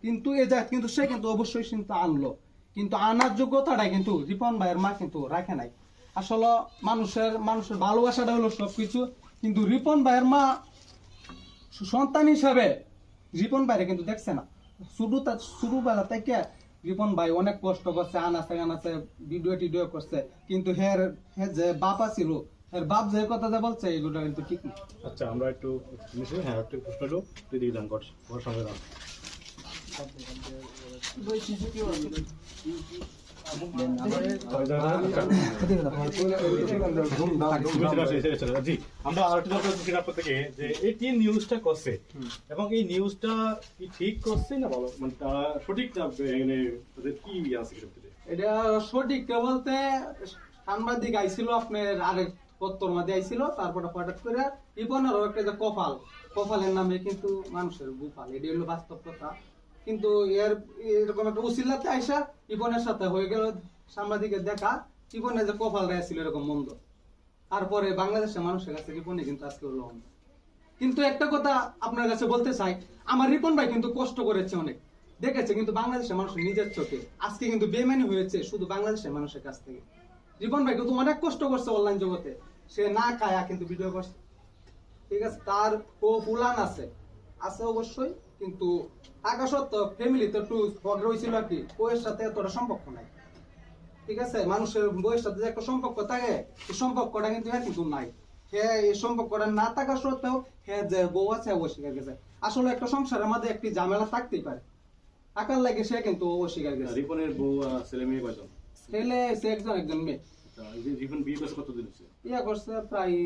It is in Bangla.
কিন্তু এই যে কিন্তু সে কিন্তু অবশ্যই কিন্তু আনলো, কিন্তু আনার যোগ্যতাটা কিন্তু রিপন ভাইয়ের মা কিন্তু রাখে নাই। আসলে মানুষের ভালোবাসাটা হলো সবকিছু, কিন্তু রিপন ভাইয়ের মা সন্তান হিসাবে রিপন ভাইরে কিন্তু দেখছে না। শুরুবেলা থেকে রিপন ভাই অনেক কষ্ট করছে, আনাছে ভিডিও টিডিও করছে, কিন্তু হের যে বাবা ছিল, এর বাপ যে কথা যে বলছে এগুলো কিন্তু ঠিক না। আচ্ছা আমরা একটু হ্যাঁ একটু প্রশ্ন দিলাম ঘর সঙ্গে জি আমরা আরেকটা থেকে যে এই টিম নিউজটা করছে এবং এই নিউজটা কি ঠিক করছে না বলো, মানে সঠিক না, মানে কি আছে এটা সঠিক বলতে সাংবাদিক আইছিল আপনার আরেক পত্তর মাঝে আইছিল, তারপরে হঠাৎ করে রিপনেরও একটা যে কপালের নামে কিন্তু মানুষের গোপাল, এটি হলো বাস্তব কথা। কিন্তু এরকম একটা উসিলাতে আইসা রিপনের সাথে হয়ে গেল সাংবাদিকের দেখা, রিপনের যে কপাল ছিল এরকম মন্দ, তারপরে বাংলাদেশের মানুষের কাছে রিপনে কিন্তু আজকে হলো অন্ধ। কিন্তু একটা কথা আপনার কাছে বলতে চাই, আমার রিপন ভাই কিন্তু কষ্ট করেছে অনেক, দেখেছে কিন্তু বাংলাদেশের মানুষ নিজের চোখে, আজকে কিন্তু বেমানি হয়েছে শুধু বাংলাদেশের মানুষের কাছ থেকে। রিপন ভাই কিন্তু অনেক কষ্ট করছে অনলাইন জগতে, সে না খায়া কিন্তু ভিডিও করছে, ঠিক আছে। তার পুলান আছে অবশ্যই, কিন্তু টাকা সত্ত্বেও ফ্যামিলিতে একটু ঝগড়া হয়েছিল আর কি, বইয়ের সাথে এতটা সম্পর্ক নাই, ঠিক আছে। মানুষের বইয়ের সাথে যে একটা সম্পর্ক থাকে, এই সম্পর্কটা কিন্তু নাই। এই সম্পর্কটা না থাকা সত্ত্বেও যে বউ আছে অস্বীকার গেছে। আসলে একটা সংসারের মধ্যে একটি ঝামেলা থাকতেই পারে, টাকার লাগে সে কিন্তু অস্বীকার গেছে। রিপনের বউ ছেলে মেয়ে কয়জন? ছেলে একজন মেয়ে। রিপন বিয়ে করছে কতদিন হচ্ছে? করছে প্রায়